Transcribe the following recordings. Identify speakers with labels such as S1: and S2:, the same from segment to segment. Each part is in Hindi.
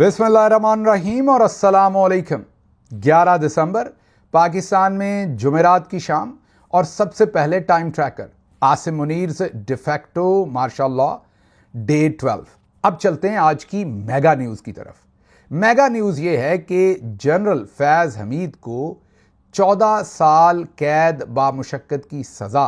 S1: बिस्मिल्लाहिर्रहमानिर्रहीम और अस्सलामुअलैकुम। 11 दिसंबर पाकिस्तान में जुमेरात की शाम और सबसे पहले टाइम ट्रैकर आसिम मुनीर से डिफेक्टो मार्शल लॉ डे 12। अब चलते हैं आज की मेगा न्यूज़ की तरफ। मेगा न्यूज़ ये है कि जनरल फैज़ हमीद को 14 साल कैद बामुशक्कत की सज़ा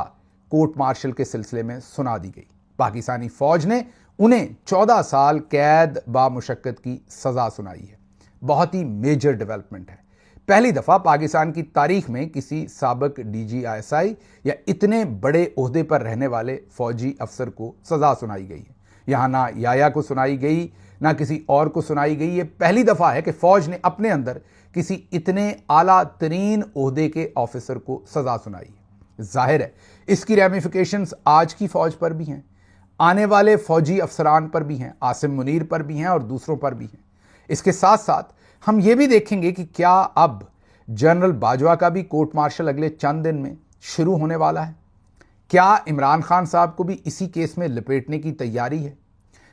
S1: कोर्ट मार्शल के सिलसिले में सुना दी गई। पाकिस्तानी फौज ने उन्हें 14 साल कैद बामुशक्कत की सज़ा सुनाई है। बहुत ही मेजर डेवलपमेंट है। पहली दफ़ा पाकिस्तान की तारीख में किसी साबिक DGISI या इतने बड़े ओहदे पर रहने वाले फौजी अफसर को सज़ा सुनाई गई है। यहाँ ना याया को सुनाई गई ना किसी और को सुनाई गई। ये पहली दफ़ा है कि फ़ौज ने अपने अंदर किसी इतने आला तरीन ओहदे के ऑफिसर को सज़ा सुनाई है। जाहिर है इसकी रेमिफिकेशंस आज की फ़ौज पर भी हैं, आने वाले फौजी अफसरान पर भी हैं, आसिम मुनीर पर भी हैं और दूसरों पर भी हैं। इसके साथ साथ हम ये भी देखेंगे कि क्या अब जनरल बाजवा का भी कोर्ट मार्शल अगले चंद दिन में शुरू होने वाला है। क्या इमरान खान साहब को भी इसी केस में लपेटने की तैयारी है।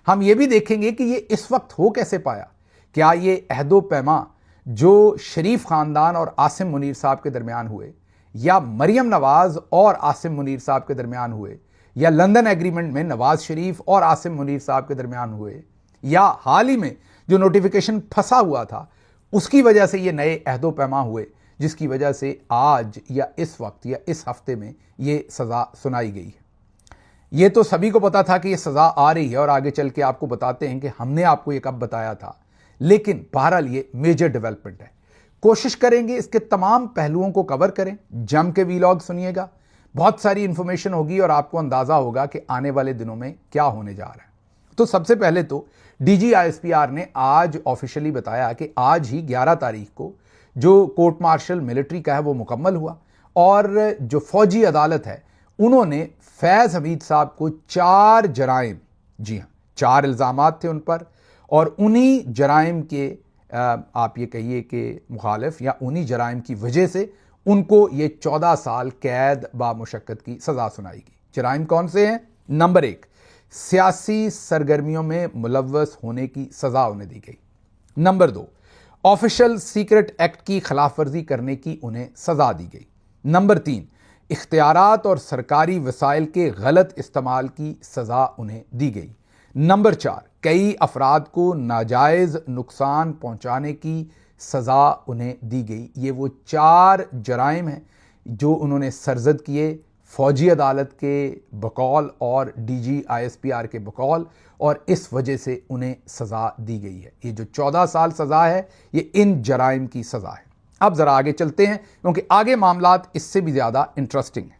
S1: हम ये भी देखेंगे कि ये इस वक्त हो कैसे पाया। क्या ये अहदो पैमा जो शरीफ खानदान और आसिम मुनीर साहब के दरमियान हुए, या मरियम नवाज और आसिम मुनीर साहब के दरमियान हुए, या लंदन एग्रीमेंट में नवाज शरीफ और आसिम मुनीर साहब के दरमियान हुए, या हाल ही में जो नोटिफिकेशन फंसा हुआ था उसकी वजह से ये नए अहदो पैमा हुए, जिसकी वजह से आज या इस वक्त या इस हफ्ते में ये सज़ा सुनाई गई है। ये तो सभी को पता था कि ये सज़ा आ रही है और आगे चल के आपको बताते हैं कि हमने आपको ये कब बताया था, लेकिन बहरहाल ये मेजर डेवलपमेंट है। कोशिश करेंगे इसके तमाम पहलुओं को कवर करें। जम के वीलॉग सुनिएगा, बहुत सारी इंफॉर्मेशन होगी और आपको अंदाज़ा होगा कि आने वाले दिनों में क्या होने जा रहा है। तो सबसे पहले तो DGISPR ने आज ऑफिशियली बताया कि आज ही 11 तारीख को जो कोर्ट मार्शल मिलिट्री का है वो मुकम्मल हुआ और जो फौजी अदालत है उन्होंने फैज़ हमीद साहब को 4 जराइम, जी हाँ 4 इल्ज़ामात थे उन पर, और उन्हीं जराइम के आप ये कहिए कि मुखालिफ या उन्हीं जराइम की वजह से उनको ये 14 साल कैद बामुशक्कत की सज़ा सुनाएगी। जराइम कौन से हैं? नंबर 1, सियासी सरगर्मियों में मुलव्वस होने की सज़ा उन्हें दी गई। नंबर 2, ऑफिशियल सीक्रेट एक्ट की खिलाफ वर्जी करने की उन्हें सज़ा दी गई। नंबर 3, इख्तियारात और सरकारी वसाइल के गलत इस्तेमाल की सज़ा उन्हें दी गई। नंबर 4, कई अफराद को नाजायज़ नुकसान पहुँचाने की सज़ा उन्हें दी गई। ये वो 4 जराइम हैं जो उन्होंने सरजद किए फौजी अदालत के बकौल और DGISPR के बकौल, और इस वजह से उन्हें सज़ा दी गई है। ये जो 14 साल सज़ा है ये इन जराइम की सज़ा है। अब ज़रा आगे चलते हैं क्योंकि आगे मामलात इससे भी ज़्यादा इंटरेस्टिंग हैं।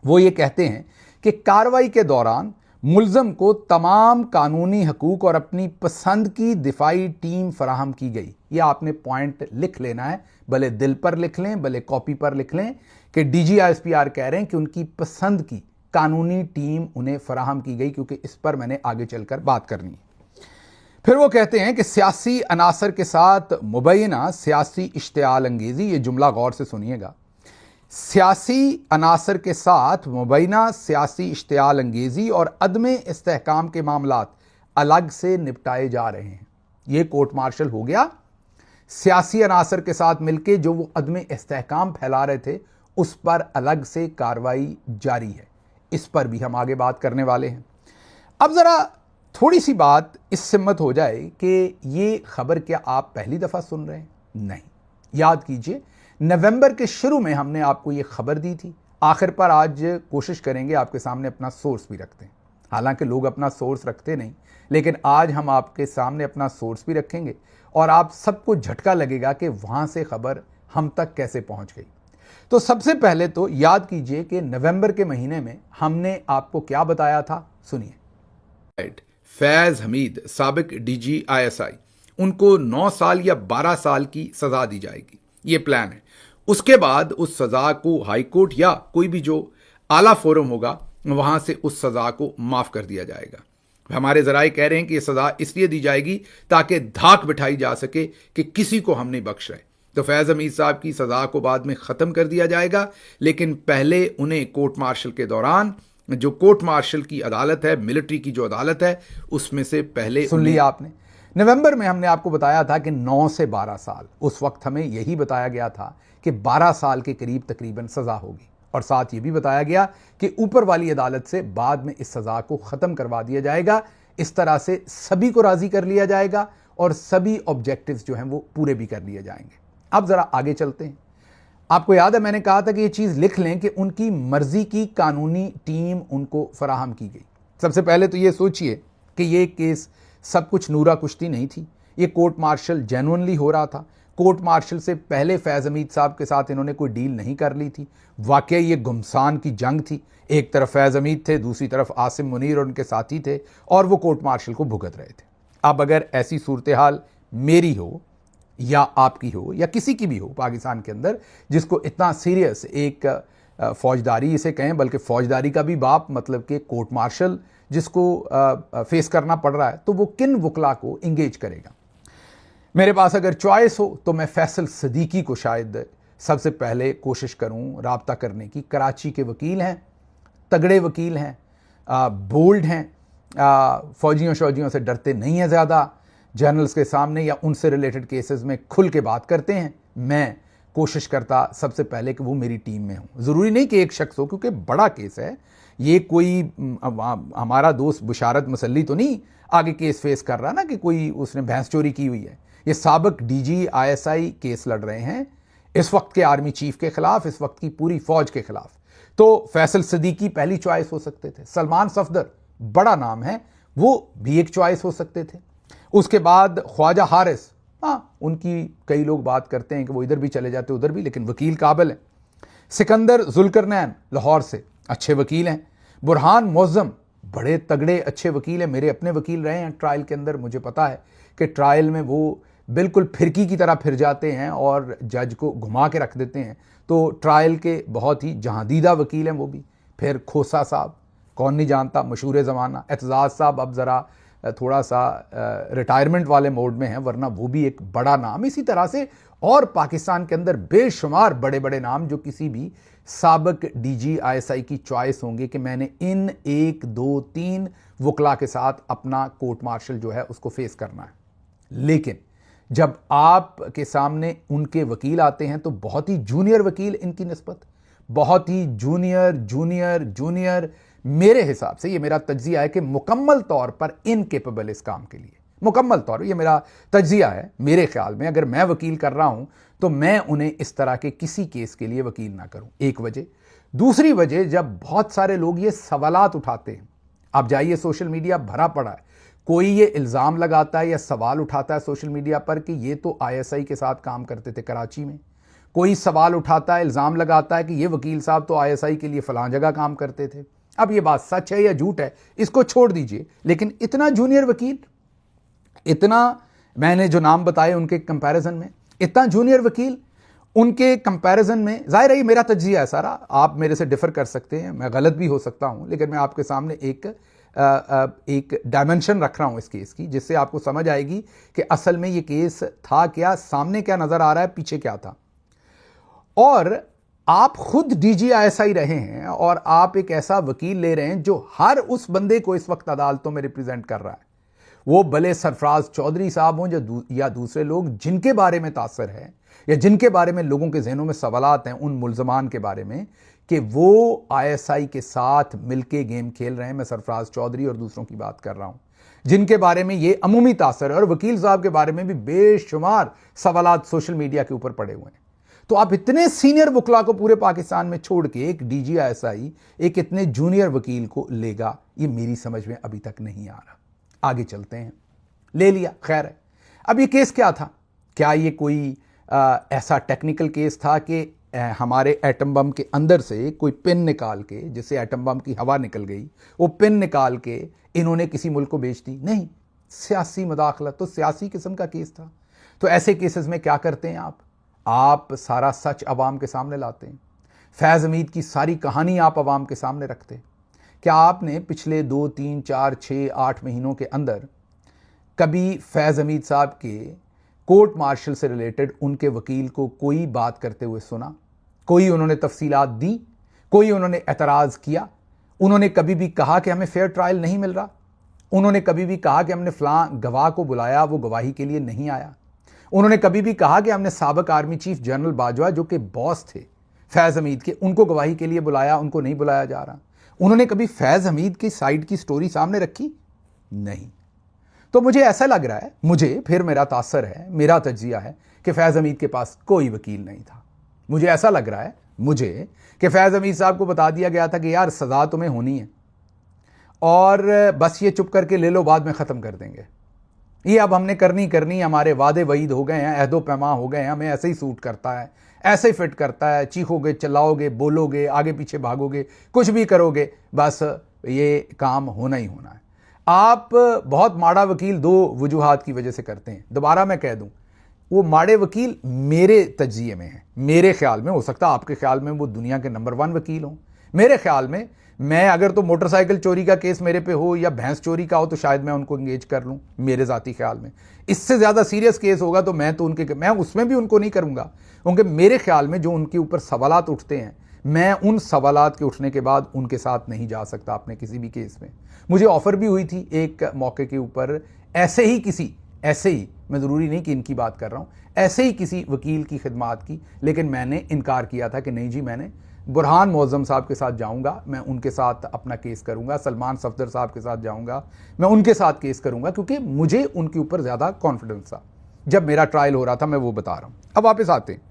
S1: वो ये कहते हैं कि कार्रवाई के दौरान मुल्ज़म को तमाम कानूनी हकूक़ और अपनी पसंद की दिफाई टीम फराहम की गई। ये आपने पॉइंट लिख लेना है, भले दिल पर लिख लें भले कॉपी पर लिख लें कि DGISPR कह रहे हैं कि उनकी पसंद की कानूनी टीम उन्हें फराहम की गई, क्योंकि इस पर मैंने आगे चलकर बात करनी है। फिर वो कहते हैं कि सियासी अनासर के साथ मुबैना सियासी इश्तिआल अंगेज़ी, ये जुमला गौर से सुनिएगा, सियासी अनासर के साथ मुबैना सियासी इश्तिआल अंगेज़ी और अदमे इस्तेहकाम के मामलात अलग से निपटाए जा रहे हैं। ये कोर्ट मार्शल हो गया। सियासी अनासर के साथ मिलके जो वो अदमे इस्तेहकाम फैला रहे थे उस पर अलग से कार्रवाई जारी है। इस पर भी हम आगे बात करने वाले हैं। अब ज़रा थोड़ी सी बात इससे मत हो जाए कि ये खबर क्या आप पहली दफ़ा सुन रहे हैं। नहीं, याद कीजिए नवंबर के शुरू में हमने आपको ये खबर दी थी। आखिर पर आज कोशिश करेंगे आपके सामने अपना सोर्स भी रखते हैं। हालांकि लोग अपना सोर्स रखते नहीं, लेकिन आज हम आपके सामने अपना सोर्स भी रखेंगे और आप सबको झटका लगेगा कि वहाँ से खबर हम तक कैसे पहुँच गई। तो सबसे पहले तो याद कीजिए कि नवंबर के महीने में हमने आपको क्या बताया था, सुनिए। फैज़ हमीद साबिक DGISI, उनको 9 साल या 12 साल की सज़ा दी जाएगी, ये प्लान है। उसके बाद उस सज़ा को हाई कोर्ट या कोई भी जो आला फोरम होगा वहाँ से उस सज़ा को माफ़ कर दिया जाएगा। हमारे ज़राए कह रहे हैं कि ये सज़ा इसलिए दी जाएगी ताकि धाक बिठाई जा सके कि किसी को हम नहीं बख्श रहे। तो फैज़ हमीद साहब की सज़ा को बाद में ख़त्म कर दिया जाएगा, लेकिन पहले उन्हें कोर्ट मार्शल के दौरान जो कोर्ट मार्शल की अदालत है, मिलिट्री की जो अदालत है, उसमें से पहले
S2: सुन लिया आपने
S1: नवंबर में हमने आपको बताया था कि 9 से 12 साल, उस वक्त हमें यही बताया गया था कि 12 साल के करीब तकरीबन सज़ा होगी, और साथ ये भी बताया गया कि ऊपर वाली अदालत से बाद में इस सज़ा को ख़त्म करवा दिया जाएगा। इस तरह से सभी को राज़ी कर लिया जाएगा और सभी ऑब्जेक्टिव्स जो हैं वो पूरे भी कर लिए जाएंगे। अब ज़रा आगे चलते हैं। आपको याद है मैंने कहा था कि ये चीज़ लिख लें कि उनकी मर्ज़ी की कानूनी टीम उनको फराहम की गई। सबसे पहले तो ये सोचिए कि ये केस सब कुछ नूरा कुश्ती नहीं थी, ये कोर्ट मार्शल जेन्युइनली हो रहा था। कोर्ट मार्शल से पहले फैज़ हमीद साहब के साथ इन्होंने कोई डील नहीं कर ली थी। वाकई ये गुमसान की जंग थी, एक तरफ फैज़ हमीद थे, दूसरी तरफ आसिम मुनीर और उनके साथी थे, और वो कोर्ट मार्शल को भुगत रहे थे। अब अगर ऐसी सूरत हाल मेरी हो या आपकी हो या किसी की भी हो पाकिस्तान के अंदर, जिसको इतना सीरियस एक फौजदारी इसे कहें, बल्कि फौजदारी का भी बाप मतलब कि कोर्ट मार्शल जिसको फेस करना पड़ रहा है, तो वो किन वकला को इंगेज करेगा। मेरे पास अगर चॉइस हो तो मैं फैसल सदीकी को शायद सबसे पहले कोशिश करूं राब्ता करने की। कराची के वकील हैं, तगड़े वकील हैं, बोल्ड हैं, फौजियों शौजियों से डरते नहीं हैं ज़्यादा, जर्नल्स के सामने या उनसे रिलेटेड केसेस में खुल के बात करते हैं। मैं कोशिश करता सबसे पहले कि वो मेरी टीम में हो। ज़रूरी नहीं कि एक शख्स हो, क्योंकि बड़ा केस है ये, कोई हमारा दोस्त बुशारत मसल्ली तो नहीं आगे केस फेस कर रहा ना कि कोई उसने भैंस चोरी की हुई है। ये साबिक डीजी ISI केस लड़ रहे हैं इस वक्त के आर्मी चीफ के खिलाफ, इस वक्त की पूरी फौज के खिलाफ। तो फैसल सदीकी पहली चॉइस हो सकते थे। सलमान सफदर बड़ा नाम है, वो भी एक चॉइस हो सकते थे। उसके बाद ख्वाजा हारिस, उनकी कई लोग बात करते हैं कि वो इधर भी चले जाते उधर भी, लेकिन वकील काबिल है। सिकंदर जुल्करनैन लाहौर से अच्छे वकील हैं। बुरहान मुअज़्ज़म बड़े तगड़े अच्छे वकील हैं, मेरे अपने वकील रहे हैं ट्रायल के अंदर। मुझे पता है कि ट्रायल में वो बिल्कुल फिरकी की तरह फिर जाते हैं और जज को घुमा के रख देते हैं। तो ट्रायल के बहुत ही जहांदीदा वकील हैं वो भी। फिर खोसा साहब, कौन नहीं जानता, मशहूर ज़माना। एतजाज़ साहब अब ज़रा थोड़ा सा रिटायरमेंट वाले मोड में हैं, वरना वो भी एक बड़ा नाम। इसी तरह से और पाकिस्तान के अंदर बेशुमार बड़े बड़े नाम जो किसी भी साबिक DG ISI की चॉइस होंगे कि मैंने इन 1 2 3 वकला के साथ अपना कोर्ट मार्शल जो है उसको फेस करना है। लेकिन जब आप के सामने उनके वकील आते हैं तो बहुत ही जूनियर वकील इनकी निस्बत, बहुत ही जूनियर जूनियर जूनियर, मेरे हिसाब से ये मेरा तज्जिया है कि मुकम्मल तौर पर इनकेपेबल इस काम के लिए। मुकम्मल तौर, ये मेरा तज्जिया है। मेरे ख्याल में अगर मैं वकील कर रहा हूं तो मैं उन्हें इस तरह के किसी केस के लिए वकील ना करूं। एक वजह। दूसरी वजह, जब बहुत सारे लोग ये सवालात उठाते हैं, आप जाइए सोशल मीडिया भरा पड़ा है, कोई ये इल्ज़ाम लगाता है या सवाल उठाता है सोशल मीडिया पर कि ये तो ISI के साथ काम करते थे कराची में। कोई सवाल उठाता है, इल्ज़ाम लगाता है कि ये वकील साहब तो ISI के लिए फलां जगह काम करते थे। अब ये बात सच है या झूठ है इसको छोड़ दीजिए, लेकिन इतना जूनियर वकील, इतना मैंने जो नाम बताए उनके कंपैरिजन में, इतना जूनियर वकील उनके कंपैरिजन में, जाहिर है ये मेरा तज्जिया है सारा, आप मेरे से डिफर कर सकते हैं, मैं गलत भी हो सकता हूं, लेकिन मैं आपके सामने एक डायमेंशन रख रहा हूं इस केस की, जिससे आपको समझ आएगी कि असल में ये केस था क्या, सामने क्या नजर आ रहा है, पीछे क्या था। और आप खुद DG ISI रहे हैं और आप एक ऐसा वकील ले रहे हैं जो हर उस बंदे को इस वक्त अदालतों में रिप्रेजेंट कर रहा है, वो भले सरफराज चौधरी साहब हों या दूसरे लोग जिनके बारे में तासर है या जिनके बारे में लोगों के जहनों में सवालात हैं, उन मुल्ज़मान के बारे में कि वो ISI के साथ मिलके गेम खेल रहे हैं। मैं सरफराज चौधरी और दूसरों की बात कर रहा हूं जिनके बारे में ये अमूमी तासर है, और वकील साहब के बारे में भी बेशुमार सवालात सोशल मीडिया के ऊपर पड़े हुए हैं। तो आप इतने सीनियर वकला को पूरे पाकिस्तान में छोड़ के एक DG ISI एक इतने जूनियर वकील को लेगा, ये मेरी समझ में अभी तक नहीं आ रहा। आगे चलते हैं। ले लिया, खैर है। अब ये केस क्या था? क्या ये कोई ऐसा टेक्निकल केस था कि हमारे एटम बम के अंदर से कोई पिन निकाल के, जिससे एटम बम की हवा निकल गई, वो पिन निकाल के इन्होंने किसी मुल्क को बेच दी? नहीं, सियासी मुदाखलत, तो सियासी किस्म का केस था। तो ऐसे केसेस में क्या करते हैं आप सारा सच अवाम के सामने लाते हैं। फैज़ हमीद की सारी कहानी आप अवाम के सामने रखते हैं। क्या आपने पिछले 2, 3, 4, 6, 8 महीनों के अंदर कभी फैज़ हमीद साहब के कोर्ट मार्शल से रिलेटेड उनके वकील को कोई बात करते हुए सुना? कोई उन्होंने तफसीलात दी? कोई उन्होंने एतराज़ किया? उन्होंने कभी भी कहा कि हमें फेयर ट्रायल नहीं मिल रहा? उन्होंने कभी भी कहा कि हमने फलां गवाह को बुलाया, वो गवाही के लिए नहीं आया। उन्होंने कभी भी कहा कि हमने साबिक आर्मी चीफ जनरल बाजवा जो कि बॉस थे फैज़ हमीद के, उनको गवाही के लिए बुलाया, उनको नहीं बुलाया जा रहा। उन्होंने कभी फैज़ हमीद की साइड की स्टोरी सामने रखी? नहीं। तो मुझे ऐसा लग रहा है, मुझे फिर मेरा तासर है, मेरा तज्जिया है कि फैज़ हमीद के पास कोई वकील नहीं था। मुझे ऐसा लग रहा है मुझे कि फैज़ हमीद साहब को बता दिया गया था कि यार सज़ा तुम्हें होनी है और बस ये चुप करके ले लो, बाद में ख़त्म कर देंगे। ये अब हमने करनी, हमारे वादे वईद हो गए हैं, अहदो पैमा हो गए हैं, हमें ऐसे ही सूट करता है, ऐसे ही फिट करता है, चीखोगे, चिल्लाओगे, बोलोगे, आगे पीछे भागोगे, कुछ भी करोगे, बस ये काम होना ही होना है। आप बहुत माड़ा वकील दो वजूहात की वजह से करते हैं। दोबारा मैं कह दूं, वो माड़े वकील मेरे तज्जिए में है, मेरे ख्याल में, हो सकता है आपके ख्याल में वो दुनिया के नंबर 1 वकील हों। मेरे ख्याल में मैं अगर तो मोटरसाइकिल चोरी का केस मेरे पे हो या भैंस चोरी का हो तो शायद मैं उनको एंगेज कर लूं, मेरे ज़ाती ख्याल में। इससे ज़्यादा सीरियस केस होगा तो मैं उसमें भी उनको नहीं करूंगा, क्योंकि मेरे ख्याल में जो उनके ऊपर सवालात उठते हैं, मैं उन सवालात के उठने के बाद उनके साथ नहीं जा सकता अपने किसी भी केस में। मुझे ऑफर भी हुई थी एक मौके के ऊपर, ऐसे ही, मैं ज़रूरी नहीं कि इनकी बात कर रहा हूँ, ऐसे ही किसी वकील की खिदमात की, लेकिन मैंने इनकार किया था कि नहीं जी, मैंने बुरहान मोअज़्ज़म साहब के साथ जाऊंगा, मैं उनके साथ अपना केस करूंगा, सलमान सफदर साहब के साथ जाऊंगा, मैं उनके साथ केस करूंगा, क्योंकि मुझे उनके ऊपर ज़्यादा कॉन्फिडेंस था। जब मेरा ट्रायल हो रहा था, मैं वो बता रहा हूँ। अब वापस आते हैं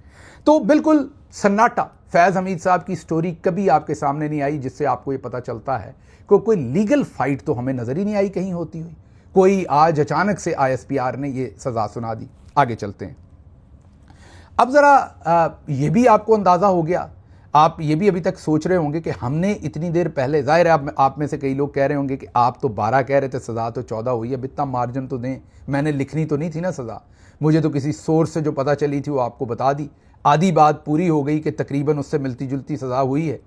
S1: तो बिल्कुल सन्नाटा, फैज़ हमीद साहब की स्टोरी कभी आपके सामने नहीं आई जिससे आपको ये पता चलता है कि कोई लीगल फाइट तो हमें नज़र ही नहीं आई कहीं होती हुई। कोई आज अचानक से ISPR ने ये सज़ा सुना दी। आगे चलते हैं। अब ज़रा ये भी आपको अंदाज़ा हो गया, आप ये भी अभी तक सोच रहे होंगे कि हमने इतनी देर पहले, जाहिर है आप में से कई लोग कह रहे होंगे कि आप तो 12 कह रहे थे, सज़ा तो 14 हुई है, अब इतना मार्जिन तो दें, मैंने लिखनी तो नहीं थी ना सज़ा, मुझे तो किसी सोर्स से जो पता चली थी वो आपको बता दी। आधी बात पूरी हो गई कि तकरीबन उससे मिलती जुलती सज़ा हुई है,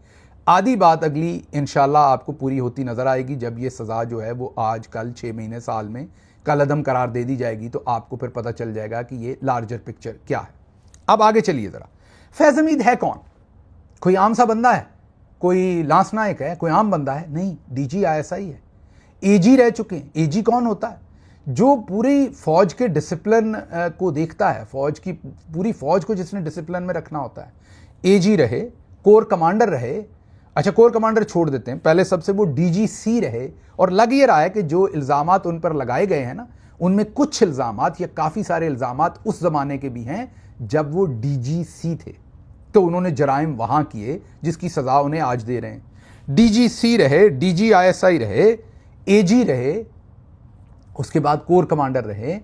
S1: आधी बात अगली इंशाल्लाह आपको पूरी होती नज़र आएगी जब ये सज़ा जो है वो आज कल 6 महीने साल में कल अदम करार दे दी जाएगी, तो आपको फिर पता चल जाएगा कि ये लार्जर पिक्चर क्या है। अब आगे चलिए ज़रा, फैज़ हमीद है कौन? कोई आम सा बंदा है, कोई लांस नायक है, कोई आम बंदा है? नहीं, DG ISI है, AG रह चुके हैं। AG कौन होता है? जो पूरी फौज के डिसिप्लिन को देखता है, फौज की पूरी फौज को जिसने डिसिप्लिन में रखना होता है। AG रहे, कोर कमांडर रहे, अच्छा कोर कमांडर छोड़ देते हैं, पहले सबसे वो DGC रहे, और लग ये रहा है कि जो इल्ज़ामात उन पर लगाए गए हैं ना, उनमें कुछ इल्ज़ामात या काफ़ी सारे इल्ज़ामात उस ज़माने के भी हैं जब वो DGC थे, तो उन्होंने जराइम वहां किए जिसकी सजा उन्हें आज दे रहे हैं। DGC रहे, DG ISI रहे, AG रहे, उसके बाद कोर कमांडर रहे।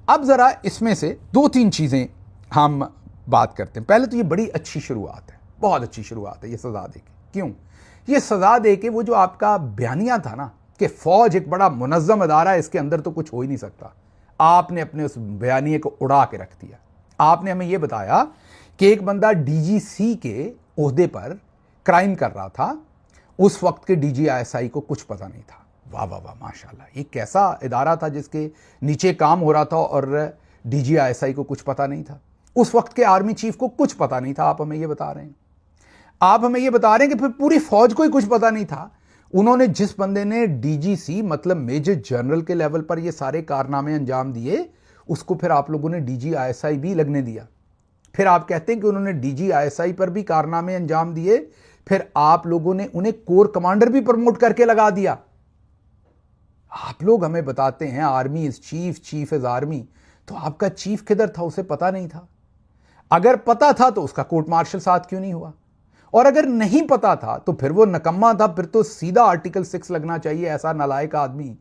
S1: अब जरा इसमें से 2-3 चीजें हम बात करते हैं। पहले तो ये बड़ी अच्छी शुरुआत है, बहुत अच्छी शुरुआत है ये सजा दे के। क्यों? ये सजा दे के वो जो आपका बयानिया था ना कि फौज एक बड़ा मुनज़्ज़म अदारा है, इसके अंदर तो कुछ हो ही नहीं सकता, आपने अपने उस बयानिए को उड़ा के रख दिया। आपने हमें यह बताया कि एक बंदा DGC के ओहदे पर क्राइम कर रहा था, उस वक्त के DG ISI को कुछ पता नहीं था। वाह वाह वाह, माशाल्लाह, ये कैसा इदारा था जिसके नीचे काम हो रहा था और DG ISI को कुछ पता नहीं था। उस वक्त के आर्मी चीफ को कुछ पता नहीं था, आप हमें ये बता रहे हैं। आप हमें ये बता रहे हैं कि फिर पूरी फौज को ही कुछ पता नहीं था। उन्होंने, जिस बंदे ने DGC मतलब मेजर जनरल के लेवल पर ये सारे कारनामे अंजाम दिए, उसको फिर आप लोगों ने DG ISI भी लगने दिया। फिर आप कहते हैं कि उन्होंने DG ISI पर भी कारनामे अंजाम दिए, फिर आप लोगों ने उन्हें कोर कमांडर भी प्रमोट करके लगा दिया। आप लोग हमें बताते हैं army is chief, chief is army, तो आपका चीफ किधर था? उसे पता नहीं था। अगर पता था तो उसका कोर्ट मार्शल साथ क्यों नहीं हुआ? और अगर नहीं पता था तो फिर वो नकम्मा था, फिर तो सीधा आर्टिकल 6 लगना चाहिए। ऐसा नालायक आदमी,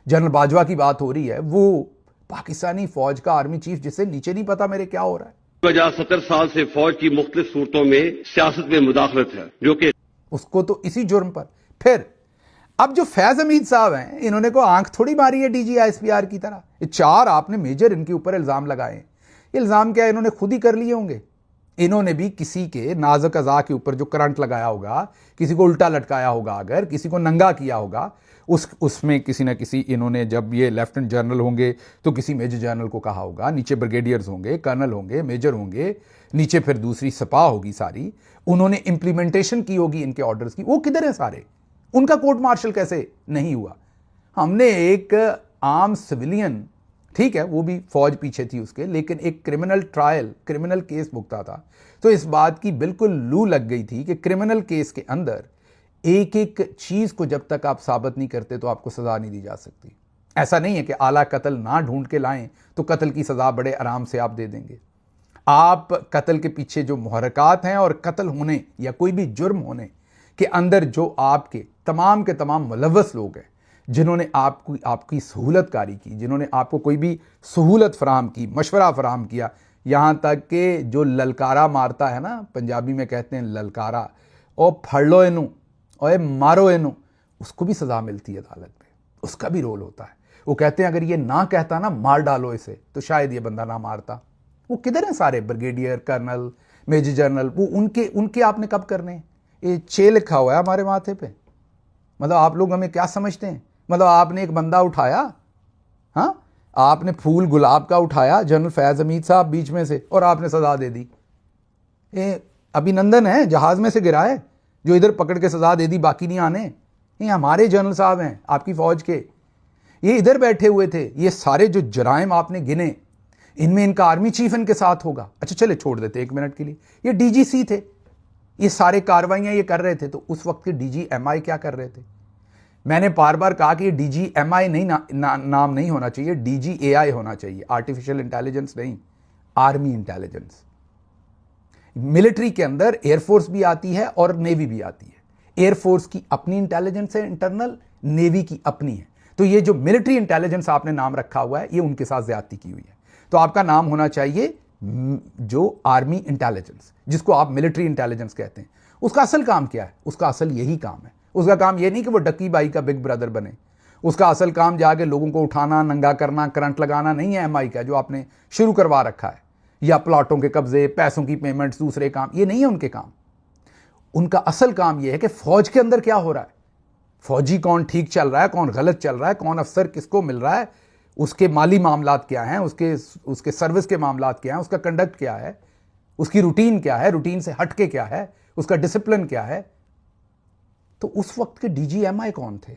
S1: जनरल बाजवा की बात हो रही है, वो पाकिस्तानी फौज का आर्मी चीफ जिसे नीचे नहीं पता मेरे क्या हो रहा है।
S2: वजह 70 साल से फौज की मुख्तलिफ सूरतों में सियासत में मुदाखलत है, जो कि
S1: उसको तो इसी जुर्म पर। फिर अब जो फैज हमीद साहब हैं, इन्होंने को आंख थोड़ी मारी है DG ISPR की तरह। ये 4 आपने मेजर इनके ऊपर इल्जाम लगाए। इल्जाम क्या है? इन्होंने खुद ही कर लिए होंगे। इन्होंने भी किसी के नाजुक अज़ा के ऊपर जो करंट लगाया होगा, किसी को उल्टा लटकाया होगा, अगर किसी को नंगा किया होगा, उसमें किसी न किसी, इन्होंने जब ये लेफ्टिनेंट जनरल होंगे तो किसी मेजर जनरल को कहा होगा, नीचे ब्रिगेडियर्स होंगे, कर्नल होंगे, मेजर होंगे, नीचे फिर दूसरी सपा होगी सारी, उन्होंने इंप्लीमेंटेशन की होगी इनके ऑर्डर्स की। वो किधर है सारे? उनका कोर्ट मार्शल कैसे नहीं हुआ? हमने एक आम सिविलियन, ठीक है वो भी फौज पीछे थी उसके, लेकिन एक क्रिमिनल ट्रायल, क्रिमिनल केस भुगता था। तो इस बात की बिल्कुल लू लग गई थी कि क्रिमिनल केस के अंदर एक एक चीज को जब तक आप साबित नहीं करते तो आपको सजा नहीं दी जा सकती। ऐसा नहीं है कि आला कत्ल ना ढूंढ के लाएं तो कत्ल की सजा बड़े आराम से आप दे देंगे। आप कत्ल के पीछे जो मुहर्रकात हैं और कत्ल होने या कोई भी जुर्म होने के अंदर जो आपके के तमाम मुलव्वस लोग हैं, जिन्होंने आपकी सहूलतकारी की, जिन्होंने आपको कोई भी सहूलत फराहम की, मशवरा फराहम किया, यहाँ तक कि जो ललकारा मारता है ना, पंजाबी में कहते हैं ललकारा, और फड़ लो इनू और मारो इनू, उसको भी सज़ा मिलती है अदालत में, उसका भी रोल होता है। वो कहते हैं अगर ये ना कहता ना मार डालो इसे, तो शायद ये बंदा ना मारता। वो किधर हैं सारे ब्रिगेडियर, कर्नल, मेजर जनरल, वो उनके आपने कब करने? ये चे लिखा हुआ है हमारे माथे पे। मतलब आप लोग हमें क्या समझते हैं? मतलब आपने एक बंदा उठाया, हाँ, आपने फूल गुलाब का उठाया, जनरल फैज हमीद साहब बीच में से, और आपने सजा दे दी। ये अभिनंदन है, जहाज में से गिरा है, जो इधर पकड़ के सजा दे दी, बाकी नहीं आने। ये हमारे जनरल साहब हैं आपकी फौज के, ये इधर बैठे हुए थे। ये सारे जो जराइम आपने गिने, इनमें इनका आर्मी चीफ इनके साथ होगा। अच्छा चले छोड़ देते एक मिनट के लिए, ये डीजीसी थे, ये सारे कार्रवाइयां ये कर रहे थे। तो उस वक्त के डीजीएमआई क्या कर रहे थे? मैंने बार बार कहा कि ये डीजीएमआई नहीं नाम नहीं होना चाहिए, डीजीएआई होना चाहिए, आर्टिफिशियल इंटेलिजेंस नहीं, आर्मी इंटेलिजेंस। मिलिट्री के अंदर एयरफोर्स भी आती है और नेवी भी आती है। एयरफोर्स की अपनी इंटेलिजेंस है इंटरनल, नेवी की अपनी है। तो ये जो मिलिट्री इंटेलिजेंस आपने नाम रखा हुआ है, ये उनके साथ ज्यादती की हुई है। तो आपका नाम होना चाहिए जो आर्मी इंटेलिजेंस, जिसको आप मिलिट्री इंटेलिजेंस कहते हैं। उसका असल काम क्या है? उसका असल यही काम है। उसका काम यह नहीं कि वो डक्की बाई का बिग ब्रदर बने। उसका असल काम जाके लोगों को उठाना, नंगा करना, करंट लगाना नहीं है एमआई का, जो आपने शुरू करवा रखा है, या प्लॉटों के कब्जे, पैसों की पेमेंट्स, दूसरे काम, ये नहीं है उनके काम। उनका असल काम यह है कि फौज के अंदर क्या हो रहा है, फौजी कौन ठीक चल रहा है, कौन गलत चल रहा है, कौन अफसर किसको मिल रहा है, उसके माली मामलात क्या हैं, उसके सर्विस के मामलात क्या हैं, उसका कंडक्ट क्या है, उसकी रूटीन क्या है, रूटीन से हटके क्या है, उसका डिसिप्लिन क्या है। तो उस वक्त के डीजीएमआई कौन थे?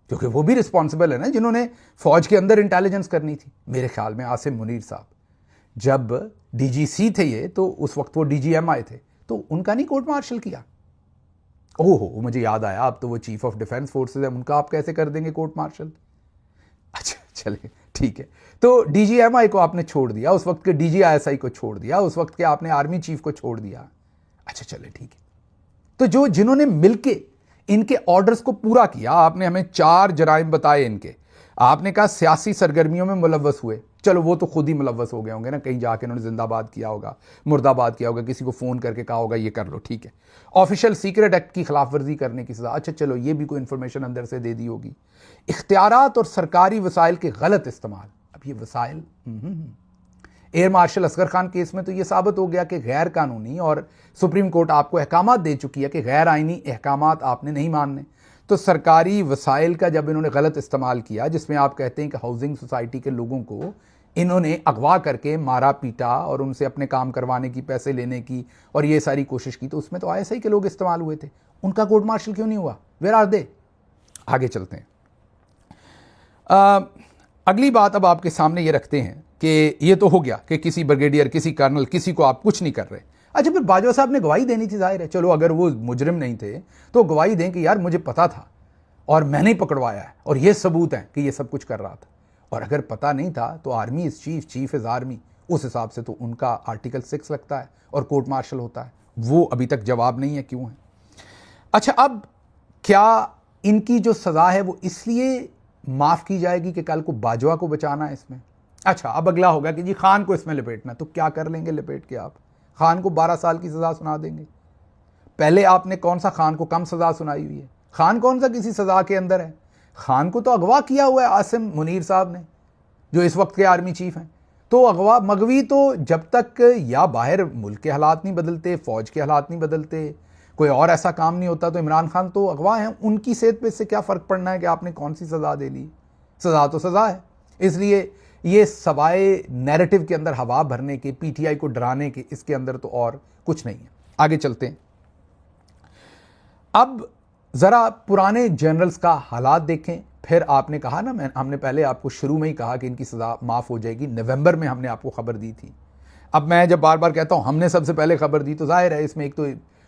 S1: क्योंकि वो भी रिस्पॉन्सिबल है ना, जिन्होंने फौज के अंदर इंटेलिजेंस करनी थी। मेरे ख्याल में आसिम मुनीर साहब जब डीजीसी थे ये, तो उस वक्त वो डीजीएमआई थे, तो उनका नहीं कोर्ट मार्शल किया? ओहो, मुझे याद आया, अब तो वो चीफ ऑफ डिफेंस फोर्सेज है, उनका आप कैसे कर देंगे कोर्ट मार्शल? अच्छा चलिए ठीक है। तो डीजीएमआई को आपने छोड़ दिया, उस वक्त के डीजीआईएसआई को छोड़ दिया, उस वक्त के आपने आर्मी चीफ को छोड़ दिया। अच्छा चले ठीक है। तो जिन्होंने मिलके इनके ऑर्डर्स को पूरा किया, आपने हमें 4 जराइम बताए इनके। आपने कहा सियासी सरगर्मियों में मुलव्वस हुए, चलो वो तो खुद ही मुलव्वस हो गए होंगे ना, कहीं जाके उन्होंने जिंदाबाद किया होगा, मुर्दाबाद किया होगा, किसी को फोन करके कहा होगा ये कर लो, ठीक है। ऑफिशियल सीक्रेट एक्ट की खिलाफ वर्जी करने की सजा, अच्छा चलो ये भी कोई इंफॉर्मेशन अंदर से दे दी होगी। इख्तियारात और सरकारी वसाइल के गलत इस्तेमाल, अब ये वसाइल, air marshal Asghar Khan case में तो ये साबित हो गया कि गैर कानूनी, और सुप्रीम कोर्ट आपको अहकामात दे चुकी है कि गैर आइनी अहकामात आपने नहीं मानने। तो सरकारी वसाइल का जब इन्होंने गलत इस्तेमाल किया, जिसमें आप कहते हैं कि हाउसिंग सोसाइटी के लोगों को इन्होंने अगवा करके मारा पीटा और उनसे अपने काम करवाने की, पैसे लेने की, और ये सारी कोशिश की, तो उसमें तो आईएसआई के लोग इस्तेमाल हुए थे। उनका कोर्ट मार्शल क्यों नहीं हुआ? Where are they? आगे चलते हैं। अगली बात अब आपके सामने ये रखते हैं कि ये तो हो गया कि किसी ब्रिगेडियर, किसी कर्नल, किसी को आप कुछ नहीं कर रहे। अच्छा फिर बाजवा साहब ने गवाही देनी थी, जाहिर है, चलो अगर वो मुजरिम नहीं थे तो गवाही दें कि यार मुझे पता था और मैंने ही पकड़वाया है और ये सबूत है कि ये सब कुछ कर रहा था। और अगर पता नहीं था तो army is chief, chief is army, उस हिसाब से तो उनका आर्टिकल 6 लगता है और कोर्ट मार्शल होता है। वो अभी तक जवाब नहीं है क्यों है। अच्छा, अब क्या इनकी जो सज़ा है वो इसलिए माफ़ की जाएगी कि कल को बाजवा को बचाना है इसमें? अच्छा, अब अगला होगा कि जी खान को इसमें लपेटना, तो क्या कर लेंगे लपेट के? आप खान को 12 साल की सज़ा सुना देंगे? पहले आपने कौन सा खान को कम सज़ा सुनाई हुई है? खान कौन सा किसी सज़ा के अंदर है? खान को तो अगवा किया हुआ है आसिम मुनीर साहब ने, जो इस वक्त के आर्मी चीफ हैं। तो अगवा मगवी तो जब तक या बाहर मुल्क के हालात नहीं बदलते, फौज के हालात नहीं बदलते, कोई और ऐसा काम नहीं होता, तो इमरान खान तो अगवा हैं, उनकी सेहत पे इससे क्या फ़र्क पड़ना है कि आपने कौन सी सज़ा दे ली? सज़ा तो सज़ा है। इसलिए ये सवाए नैरेटिव के अंदर हवा भरने के, पीटीआई को डराने के, इसके अंदर तो और कुछ नहीं है। आगे चलते हैं। अब ज़रा पुराने जनरल्स का हालात देखें। फिर आपने कहा ना, हमने पहले आपको शुरू में ही कहा कि इनकी सज़ा माफ़ हो जाएगी, नवंबर में हमने आपको खबर दी थी। अब मैं जब बार बार कहता हूँ हमने सबसे पहले खबर दी, तो जाहिर है इसमें एक तो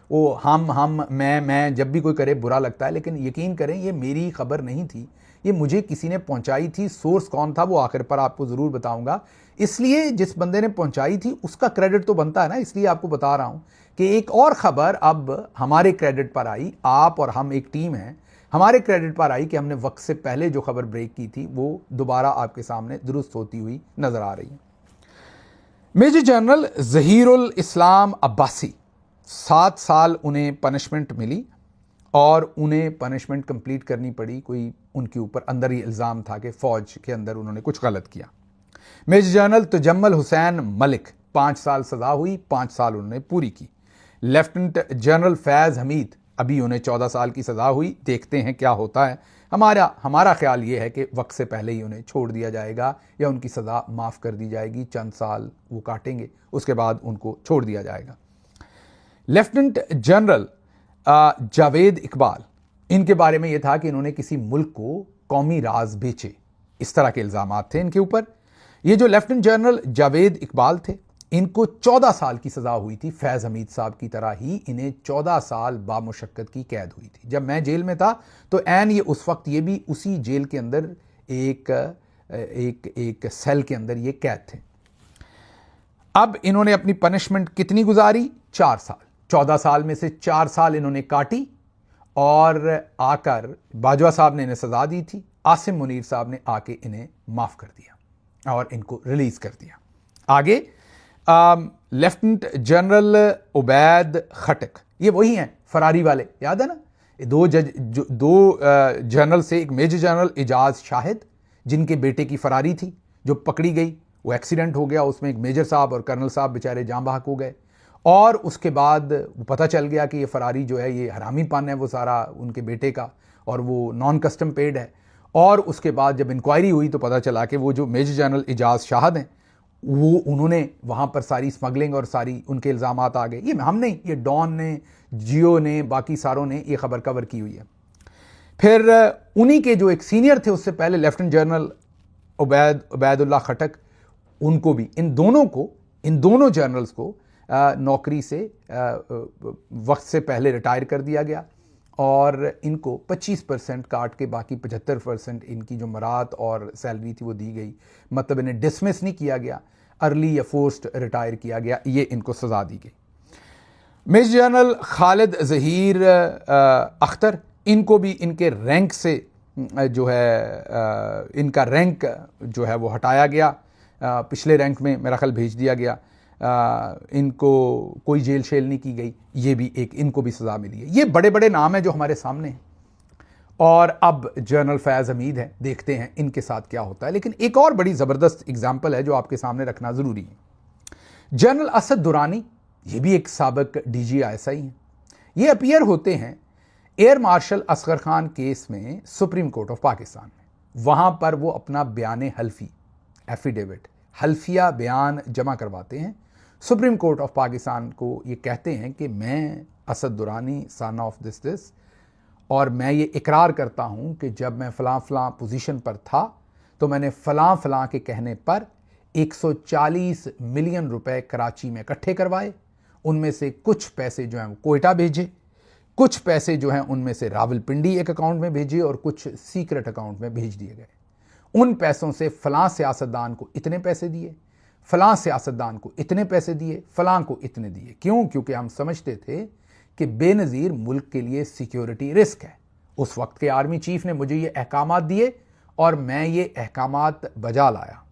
S1: वो हम मैं जब भी कोई करे बुरा लगता है, लेकिन यकीन करें ये मेरी खबर नहीं थी, ये मुझे किसी ने पहुंचाई थी। सोर्स कौन था वो आखिर पर आपको ज़रूर बताऊंगा, इसलिए जिस बंदे ने पहुंचाई थी उसका क्रेडिट तो बनता है ना, इसलिए आपको बता रहा हूं कि एक और ख़बर अब हमारे क्रेडिट पर आई। आप और हम एक टीम है, हमारे क्रेडिट पर आई कि हमने वक्त से पहले जो खबर ब्रेक की थी वो दोबारा आपके सामने दुरुस्त होती हुई नज़र आ रही है। मेजर जनरल ज़हीरुल इस्लाम अब्बासी, 7 साल उन्हें पनिशमेंट मिली और उन्हें पनिशमेंट कंप्लीट करनी पड़ी। कोई उनके ऊपर अंदर ही इल्ज़ाम था कि फ़ौज के अंदर उन्होंने कुछ गलत किया। मेजर जनरल तजम्मल हुसैन मलिक, 5 साल सज़ा हुई, 5 साल उन्होंने पूरी की। लेफ्टिनेंट जनरल फैज़ हमीद, अभी उन्हें 14 साल की सज़ा हुई। देखते हैं क्या होता है। हमारा ख्याल ये है कि वक्त से पहले ही उन्हें छोड़ दिया जाएगा या उनकी सज़ा माफ़ कर दी जाएगी, चंद साल वो काटेंगे, उसके बाद उनको छोड़ दिया जाएगा। लेफ्टिनेंट जनरल जावेद इकबाल, इनके बारे में यह था कि इन्होंने किसी मुल्क को कौमी राज बेचे, इस तरह के इल्ज़ाम थे इनके ऊपर। ये जो लेफ्टिनेंट जनरल जावेद इकबाल थे, इनको 14 साल की सज़ा हुई थी। फैज़ हमीद साहब की तरह ही इन्हें 14 साल बामुशक्कत की कैद हुई थी। जब मैं जेल में था तो ऐन ये उस वक्त ये भी उसी जेल के अंदर एक सेल के अंदर ये कैद थे। अब इन्होंने अपनी पनिशमेंट कितनी गुजारी? 4 साल। 14 साल में से 4 साल इन्होंने काटी और आकर बाजवा साहब ने इन्हें सज़ा दी थी, आसिम मुनीर साहब ने आके इन्हें माफ़ कर दिया और इनको रिलीज़ कर दिया। आगे लेफ्टिनेंट जनरल उबैद खटक, ये वही हैं फरारी वाले, याद है ना? दो जनरल से एक मेजर जनरल एजाज शाहिद, जिनके बेटे की फरारी थी जो पकड़ी गई, वो एक्सीडेंट हो गया, उसमें एक मेजर साहब और कर्नल साहब बेचारे जान बहक हो गए। और उसके बाद वो पता चल गया कि ये फरारी जो है ये हरामीपन है वो सारा उनके बेटे का, और वो नॉन कस्टम पेड है। और उसके बाद जब इंक्वायरी हुई तो पता चला कि वो जो मेजर जनरल एजाज शाहिद हैं वो उन्होंने वहाँ पर सारी स्मगलिंग और सारी उनके इल्ज़ाम आ गए। ये हम नहीं, ये डॉन ने, जियो ने, बाकी सारों ने ये खबर कवर की हुई है। फिर उन्हीं के जो एक सीनियर थे उससे पहले लेफ्टिनेंट जनरल उबैदुल्लाह खटक, उनको भी, इन दोनों जनरल्स को नौकरी से वक्त से पहले रिटायर कर दिया गया और इनको 25% काट के बाकी 75% इनकी जो मरात और सैलरी थी वो दी गई। मतलब इन्हें डिसमिस नहीं किया गया, अर्ली या फोर्स्ड रिटायर किया गया, ये इनको सज़ा दी गई। मेजर जनरल खालिद ज़हीर अख्तर, इनको भी इनके रैंक से जो है इनका रैंक जो है वो हटाया गया, पिछले रैंक में मेरा ख्याल भेज दिया गया। इनको कोई जेल शेल नहीं की गई, ये भी एक, इनको भी सज़ा मिली है। ये बड़े बड़े नाम हैं जो हमारे सामने हैं। और अब जनरल फैज़ हमीद है, देखते हैं इनके साथ क्या होता है। लेकिन एक और बड़ी ज़बरदस्त एग्जाम्पल है जो आपके सामने रखना ज़रूरी है। जनरल असद दुरानी, ये भी एक साबिक DG ISI हैं। ये अपीयर होते हैं air marshal Asghar Khan case में सुप्रीम कोर्ट ऑफ पाकिस्तान में। वहाँ पर वो अपना बयान हल्फी, एफिडेविट, हल्फिया बयान जमा करवाते हैं सुप्रीम कोर्ट ऑफ पाकिस्तान को। ये कहते हैं कि मैं Asad Durrani son of this और मैं ये इकरार करता हूँ कि जब मैं फ़लाँ पोजीशन पर था तो मैंने फ़लाँ के कहने पर 140 मिलियन रुपए कराची में इकट्ठे करवाए। उनमें से कुछ पैसे जो हैं वो कोयटा भेजे, कुछ पैसे जो हैं उनमें से रावलपिंडी एक अकाउंट में भेजे और कुछ सीक्रेट अकाउंट में भेज दिए गए। उन पैसों से फ़लाँ सियासतदान को इतने पैसे दिए, फ़लाँ सियासतदान को इतने पैसे दिए, फ़लाँ को इतने दिए। क्यों? क्योंकि हम समझते थे कि बेनज़ीर मुल्क के लिए सिक्योरिटी रिस्क है। उस वक्त के आर्मी चीफ ने मुझे ये अहकामात दिए और मैं ये अहकामात बजा लाया।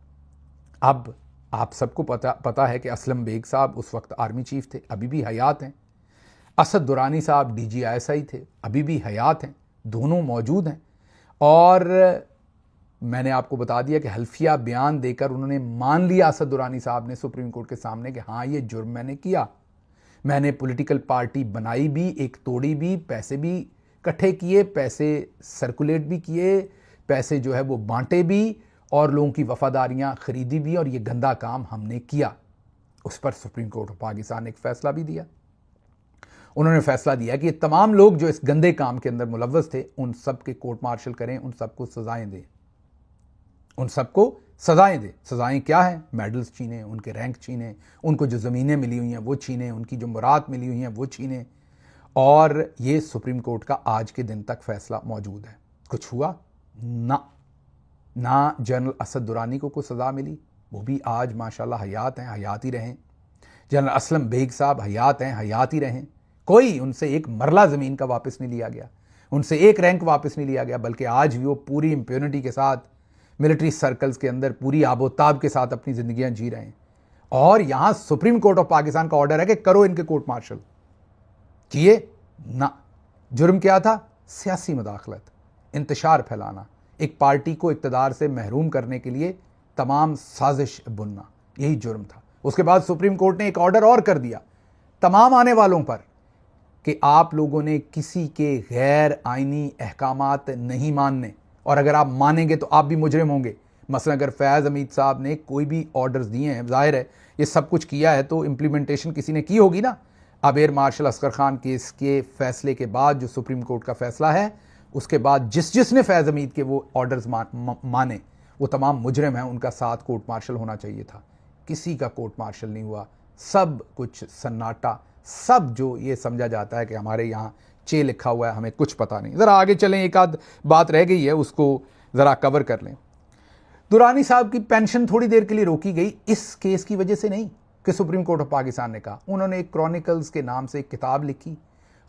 S1: अब आप सबको पता है कि असलम बेग साहब उस वक्त आर्मी चीफ थे, अभी भी हयात हैं। असद दुरानी साहब DG ISI थे, अभी भी हयात हैं, दोनों मौजूद हैं। और मैंने आपको बता दिया कि हल्फिया बयान देकर उन्होंने मान लिया, असद दुरानी साहब ने सुप्रीम कोर्ट के सामने, कि हाँ ये जुर्म मैंने किया। मैंने पॉलिटिकल पार्टी बनाई भी, एक तोड़ी भी, पैसे भी इकट्ठे किए, पैसे सर्कुलेट भी किए, पैसे जो है वो बांटे भी और लोगों की वफादारियां खरीदी भी, और ये गंदा काम हमने किया। उस पर सुप्रीम कोर्ट ऑफ पाकिस्तान ने एक फैसला भी दिया। उन्होंने फैसला दिया कि ये तमाम लोग जो इस गंदे काम के अंदर मुलव्वस थे उन सब के कोर्ट मार्शल करें, उन सबको सजाएं दें, उन सबको सजाएं दें। सजाएं क्या है? मेडल्स छीने, उनके रैंक छीने, उनको जो ज़मीनें मिली हुई हैं वो छीने, उनकी जो मुराद मिली हुई हैं वो छीने। और ये सुप्रीम कोर्ट का आज के दिन तक फैसला मौजूद है। कुछ हुआ ना जनरल असद दुरानी को सज़ा मिली, वो भी आज माशाल्लाह हयात हैं, हयात ही रहें। जनरल असलम बेग साहब हयात हैं, हयात ही रहें। कोई उनसे एक मरला ज़मीन का वापस नहीं लिया गया, उनसे एक रैंक वापस नहीं लिया गया, बल्कि आज भी वो पूरी इम्प्यूनिटी के साथ मिलिट्री सर्कल्स के अंदर पूरी आबोताब के साथ अपनी ज़िंदगियां जी रहे हैं। और यहाँ सुप्रीम कोर्ट ऑफ पाकिस्तान का ऑर्डर है कि करो इनके कोर्ट मार्शल। किए ना। जुर्म क्या था? सियासी मुदाखलत, इंतशार फैलाना, एक पार्टी को इक़्तिदार से महरूम करने के लिए तमाम साजिश बुनना, यही जुर्म था। उसके बाद सुप्रीम कोर्ट ने एक ऑर्डर और कर दिया तमाम आने वालों पर कि आप लोगों ने किसी के गैर आइनी अहकामात नहीं मानने, और अगर आप मानेंगे तो आप भी मुजरिम होंगे। मसलन अगर फैज़ हमीद साहब ने कोई भी ऑर्डर्स दिए हैं, जाहिर है ये सब कुछ किया है तो इम्प्लीमेंटेशन किसी ने की होगी ना। अब air marshal Asghar Khan case के फैसले के बाद जो सुप्रीम कोर्ट का फैसला है, उसके बाद जिसने फैज़ हमीद के वो ऑर्डर्स माने वो तमाम मुजरिम हैं, उनका साथ कोर्ट मार्शल होना चाहिए था। किसी का कोर्ट मार्शल नहीं हुआ, सब कुछ सन्नाटा, सब जो ये समझा जाता है कि हमारे यहाँ चे लिखा हुआ है, हमें कुछ पता नहीं। ज़रा आगे चलें, एक आध बात रह गई है उसको ज़रा कवर कर लें। दुरानी साहब की पेंशन थोड़ी देर के लिए रोकी गई, इस केस की वजह से नहीं कि सुप्रीम कोर्ट ऑफ पाकिस्तान ने कहा। उन्होंने एक क्रॉनिकल्स के नाम से एक किताब लिखी,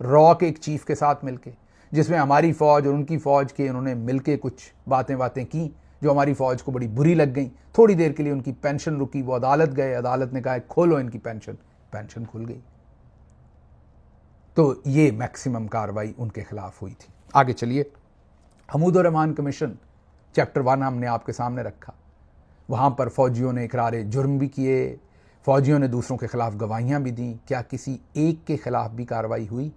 S1: रॉ के एक चीफ के साथ मिलके, जिसमें हमारी फ़ौज और उनकी फ़ौज के उन्होंने मिलके कुछ बातें की जो हमारी फ़ौज को बड़ी बुरी लग गई। थोड़ी देर के लिए उनकी पेंशन रुकी, वो अदालत गए, अदालत ने कहा खोलो इनकी पेंशन खुल गई। तो ये मैक्सिमम कार्रवाई उनके खिलाफ हुई थी। आगे चलिए, हमूदुर रहमान कमीशन चैप्टर 1 हमने आपके सामने रखा। वहाँ पर फ़ौजियों ने इकरार जुर्म भी किए, फ़ौजियों ने दूसरों के खिलाफ गवाहियाँ भी दी। क्या किसी एक के खिलाफ भी कार्रवाई हुई?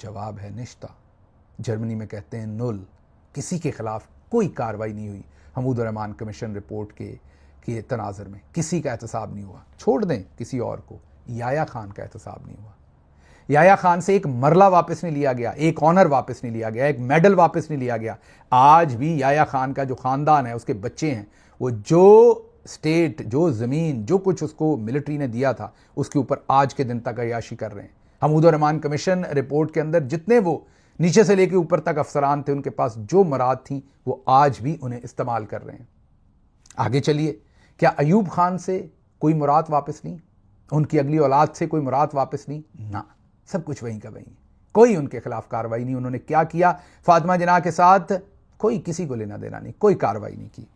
S1: जवाब है निश्ता। जर्मनी में कहते हैं नुल, किसी के खिलाफ कोई कार्रवाई नहीं हुई। हमूदुर रहमान कमीशन रिपोर्ट के तनाज़र में किसी का एहतसाब नहीं हुआ। छोड़ दें किसी और को, याया खान का एहतसाब नहीं हुआ। याया खान से एक मरला वापस नहीं लिया गया, एक ऑनर वापस नहीं लिया गया, एक मेडल वापस नहीं लिया गया। आज भी याया खान का जो ख़ानदान है, उसके बच्चे हैं, वो जो स्टेट, जो ज़मीन, जो कुछ उसको मिलिट्री ने दिया था, उसके ऊपर आज के दिन तक अय्याशी कर रहे हैं। हमूदुर रहमान कमीशन रिपोर्ट के अंदर जितने वो नीचे से लेकर ऊपर तक अफसरान थे, उनके पास जो मराद थी वो आज भी उन्हें इस्तेमाल कर रहे हैं। आगे चलिए, क्या अयूब खान से कोई मुराद वापस नहीं? उनकी अगली औलाद से कोई मुराद वापस नहीं? ना, सब कुछ वहीं का वहीं। कोई उनके खिलाफ कार्रवाई नहीं। उन्होंने क्या किया? फातिमा जिन्ना के साथ कोई किसी को लेना देना नहीं, कोई कार्रवाई नहीं की।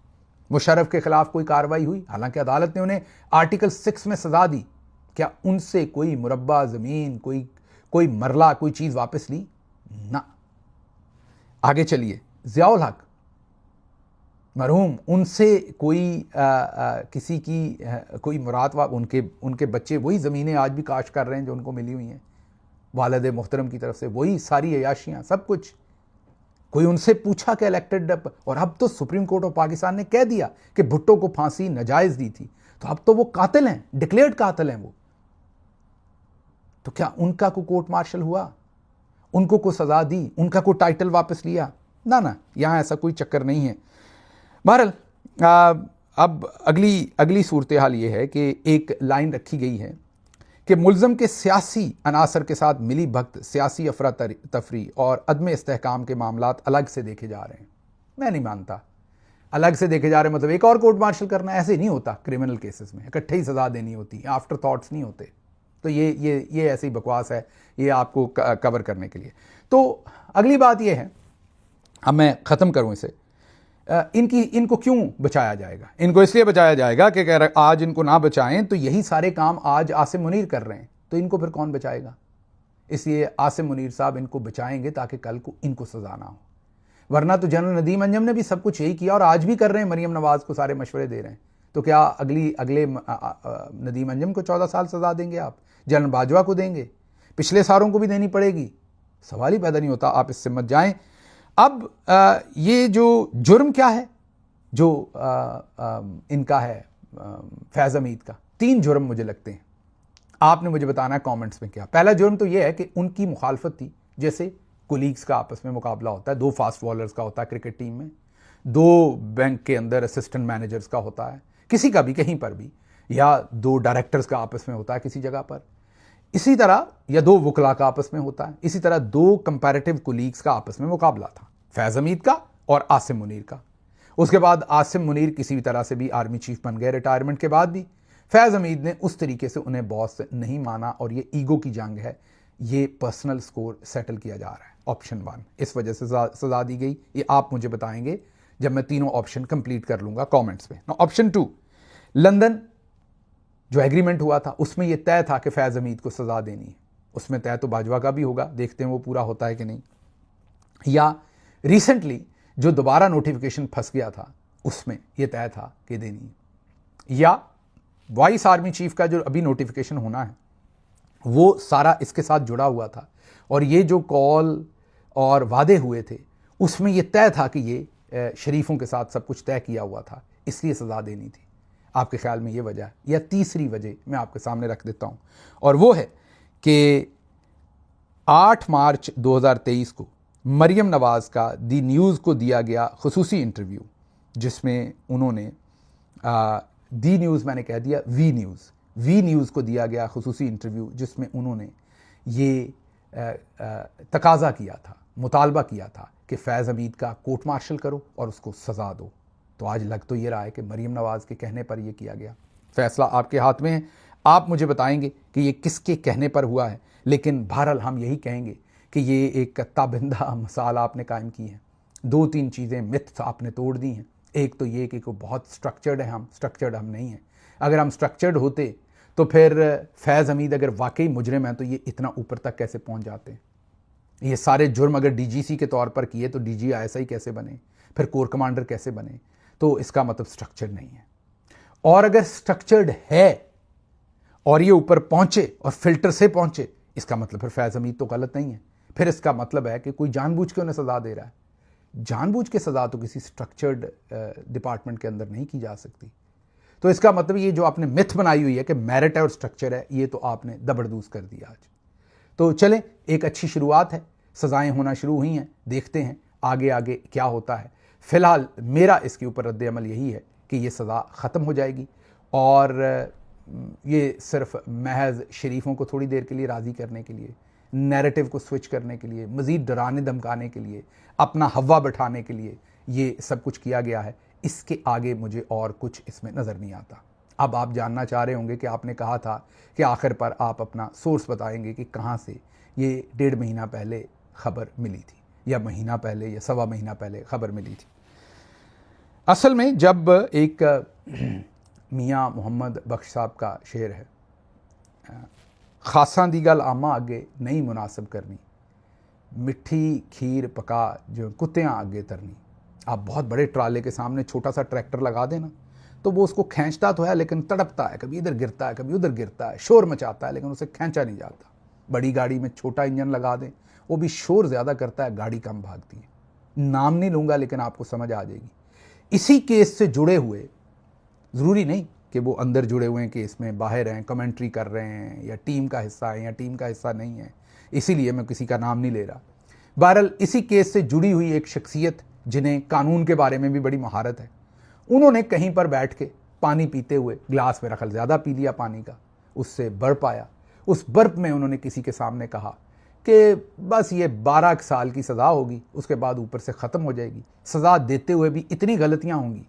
S1: मुशर्रफ के खिलाफ कोई कार्रवाई हुई? हालांकि अदालत ने उन्हें आर्टिकल 6 में सजा दी। क्या उनसे कोई मुरब्बा ज़मीन, कोई मरला, कोई चीज़ वापस ली? ना। आगे चलिए, ज़ियाउल हक मरहूम, उनसे कोई किसी की कोई मुराद उनके बच्चे वही ज़मीनें आज भी काश कर रहे हैं जो उनको मिली हुई हैं वालिद मोहतरम की तरफ से, वही सारी अयाशियाँ, सब कुछ। कोई उनसे पूछा कि इलेक्टेड? और अब तो सुप्रीम कोर्ट ऑफ पाकिस्तान ने कह दिया कि भुट्टो को फांसी नाजायज़ दी थी, तो अब तो वो कातिल हैं, डिक्लेयर्ड कातिल हैं वो। तो क्या उनका को कोर्ट मार्शल हुआ? उनको को सज़ा दी? उनका को टाइटल वापस लिया? ना, यहाँ ऐसा कोई चक्कर नहीं है। बहरहाल अब अगली सूरत हाल ये है कि एक लाइन रखी गई है कि मुल्ज़म के सियासी अनासर के साथ मिली भगत, सियासी अफरा तफरी और अदम इस्तेहकाम के मामलात अलग से देखे जा रहे हैं। मैं नहीं मानता अलग से देखे जा रहे मतलब एक और कोर्ट मार्शल करना, ऐसे नहीं होता। क्रिमिनल केसेस में इकट्ठे ही सज़ा देनी होती, आफ्टर थॉट्स नहीं होते। तो ये ऐसी बकवास है, ये आपको कवर करने के लिए। तो अगली बात ये है, अब मैं ख़त्म करूँ इसे, इनको क्यों बचाया जाएगा? इनको इसलिए बचाया जाएगा कि अगर आज इनको ना बचाएं तो यही सारे काम आज आसिम मुनीर कर रहे हैं, तो इनको फिर कौन बचाएगा? इसलिए आसिम मुनीर साहब इनको बचाएंगे ताकि कल को इनको सज़ा ना हो। वरना तो जनरल नदीम अंजम ने भी सब कुछ यही किया और आज भी कर रहे हैं, मरीम नवाज़ को सारे मशवरे दे रहे हैं। तो क्या अगले नदीम अंजम को 14 साल सज़ा देंगे आप? जनरल बाजवा को देंगे? पिछले सारों को भी देनी पड़ेगी? सवाल ही पैदा नहीं होता। आप इससे मत जाएं। अब ये जो जुर्म क्या है जो इनका है फैज़ हमीद का, 3 जुर्म मुझे लगते हैं। आपने मुझे बताना है कमेंट्स में क्या। पहला जुर्म तो यह है कि उनकी मुखालफत थी, जैसे कुलीग्स का आपस में मुकाबला होता है, 2 फास्ट बॉलर्स का होता है क्रिकेट टीम में, 2 बैंक के अंदर असिस्टेंट मैनेजर्स का होता है, किसी का भी कहीं पर भी, या 2 डायरेक्टर्स का आपस में होता है किसी जगह पर, इसी तरह, या 2 वकला का आपस में होता है, इसी तरह 2 कंपैरेटिव कुलीग्स का आपस में मुकाबला था, फैज़ हमीद का और आसिम मुनीर का। उसके बाद आसिम मुनीर किसी भी तरह से भी आर्मी चीफ बन गए रिटायरमेंट के बाद भी। फैज़ हमीद ने उस तरीके से उन्हें बॉस नहीं माना और ये ईगो की जंग है, ये पर्सनल स्कोर सेटल किया जा रहा है। ऑप्शन 1 इस वजह से सजा दी गई, ये आप मुझे बताएंगे जब मैं तीनों ऑप्शन कंप्लीट कर लूंगा कमेंट्स में। ऑप्शन 2, लंदन जो एग्रीमेंट हुआ था उसमें यह तय था कि फैज़ हमीद को सजा देनी है, उसमें तय तो बाजवा का भी होगा, देखते हैं वो पूरा होता है कि नहीं। या रिसेंटली जो दोबारा नोटिफिकेशन फंस गया था उसमें यह तय था कि देनी है। या वाइस आर्मी चीफ का जो अभी नोटिफिकेशन होना है वो सारा इसके साथ जुड़ा हुआ था, और ये जो कॉल और वादे हुए थे उसमें यह तय था कि ये शरीफों के साथ सब कुछ तय किया हुआ था, इसलिए सज़ा देनी थी। आपके ख्याल में ये वजह है? या तीसरी वजह मैं आपके सामने रख देता हूँ, और वो है कि 8 मार्च 2023 को मरियम नवाज़ का दी न्यूज़ को दिया गया खुसूसी इंटरव्यू, जिसमें उन्होंने दी न्यूज़, मैंने कह दिया वी न्यूज़ को दिया गया खुसूसी इंटरव्यू, जिसमें उन्होंने ये तकाजा किया था, मुतालबा किया था कि फैज़ हमीद का कोर्ट मार्शल करो और उसको सज़ा दो। तो आज लग तो ये रहा है कि मरियम नवाज़ के कहने पर यह किया गया। फैसला आपके हाथ में है, आप मुझे बताएंगे कि ये किसके कहने पर हुआ है, लेकिन बहरहाल हम यही कहेंगे कि ये एक ताबिंदा मिसाल आपने कायम की है। 2-3 चीज़ें मिथ्स आपने तोड़ दी हैं। एक तो ये कि को बहुत स्ट्रक्चर्ड है, हम स्ट्रक्चर्ड हम नहीं हैं। अगर हम स्ट्रक्चर्ड होते तो फिर फैज़ हमीद अगर वाकई मुजरिम है तो ये इतना ऊपर तक कैसे पहुंच जाते हैं? ये सारे जुर्म अगर डीजीसी के तौर पर किए तो DGISI कैसे बने, फिर कोर कमांडर कैसे बने? तो इसका मतलब स्ट्रक्चर्ड नहीं है। और अगर स्ट्रक्चर्ड है और ये ऊपर पहुंचे और फिल्टर से पहुंचे, इसका मतलब फिर फैज़ हमीद तो गलत नहीं है, फिर इसका मतलब है कि कोई जानबूझ के उन्हें सज़ा दे रहा है। जानबूझ के सज़ा तो किसी स्ट्रक्चर्ड डिपार्टमेंट के अंदर नहीं की जा सकती। तो इसका मतलब ये जो आपने मिथ बनाई हुई है कि मेरिट है और स्ट्रक्चर है, ये तो आपने दबड़दूस कर दिया आज। तो चलें, एक अच्छी शुरुआत है, सज़ाएं होना शुरू हुई हैं, देखते हैं आगे आगे क्या होता है। फ़िलहाल मेरा इसके ऊपर रद्द अमल यही है कि ये सज़ा ख़त्म हो जाएगी, और ये सिर्फ महज शरीफों को थोड़ी देर के लिए राज़ी करने के लिए, नैरेटिव को स्विच करने के लिए, मज़ीद डराने धमकाने के लिए, अपना हवा बैठाने के लिए ये सब कुछ किया गया है। इसके आगे मुझे और कुछ इसमें नज़र नहीं आता। अब आप जानना चाह रहे होंगे कि आपने कहा था कि आखिर पर आप अपना सोर्स बताएंगे कि कहाँ से ये 1.5 महीना पहले खबर मिली थी, या महीना पहले या सवा महीना पहले खबर मिली थी। असल में जब एक मियाँ मोहम्मद बख्श साहब का शेर है, खासा दी गल आमा अगे नहीं मुनासिब करनी, मिट्ठी खीर पका जो कुत्तियाँ आगे तरनी। आप बहुत बड़े ट्राले के सामने छोटा सा ट्रैक्टर लगा देना तो वो उसको खींचता तो है, लेकिन तड़पता है, कभी इधर गिरता है कभी उधर गिरता है, शोर मचाता है, लेकिन उसे खींचा नहीं जाता। बड़ी गाड़ी में छोटा इंजन लगा दें, वो भी शोर ज़्यादा करता है, गाड़ी कम भागती है। नाम नहीं लूँगा लेकिन आपको समझ आ जाएगी। इसी केस से जुड़े हुए, ज़रूरी नहीं कि वो अंदर जुड़े हुए हैं केस में, बाहर हैं, कमेंट्री कर रहे हैं, या टीम का हिस्सा है या टीम का हिस्सा नहीं है, इसीलिए मैं किसी का नाम नहीं ले रहा। बहरहाल इसी केस से जुड़ी हुई एक शख्सियत जिन्हें कानून के बारे में भी बड़ी महारत है, उन्होंने कहीं पर बैठ के पानी पीते हुए, गिलास में रखल ज़्यादा पी लिया पानी का, उससे बर्फ आया। उस बर्फ में उन्होंने किसी के सामने कहा कि बस ये 12 साल की सज़ा होगी, उसके बाद ऊपर से ख़त्म हो जाएगी। सज़ा देते हुए भी इतनी गलतियाँ होंगी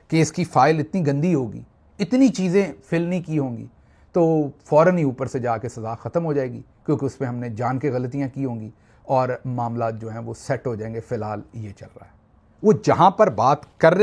S1: कि इसकी फ़ाइल इतनी गंदी होगी, इतनी चीज़ें फिल नहीं की होंगी, तो फ़ौरन ही ऊपर से जाके सज़ा ख़त्म हो जाएगी, क्योंकि उसमें हमने जान के गलतियाँ की होंगी और मामला जो हैं वो सेट हो जाएंगे। फ़िलहाल ये चल रहा है। वो जहाँ पर बात कर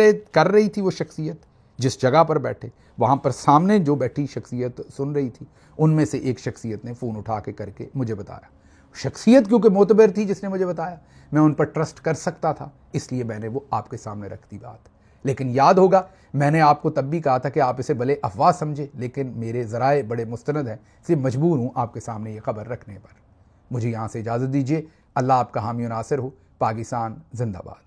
S1: रही थी वो शख्सियत, जिस जगह पर बैठे, वहाँ पर सामने जो बैठी शख्सियत सुन रही थी, उनमें से एक शख्सियत ने फ़ोन उठा के करके मुझे बताया। शख्सियत क्योंकि मोतबर थी जिसने मुझे बताया, मैं उन पर ट्रस्ट कर सकता था, इसलिए मैंने वो आपके सामने रख दी बात। लेकिन याद होगा मैंने आपको तब भी कहा था कि आप इसे भले अफवाह समझे, लेकिन मेरे ज़राए बड़े मुस्तनद हैं, इसलिए मजबूर हूँ आपके सामने ये खबर रखने पर। मुझे यहाँ से इजाज़त दीजिए। अल्लाह आपका हामी और नासिर हो। पाकिस्तान जिंदाबाद।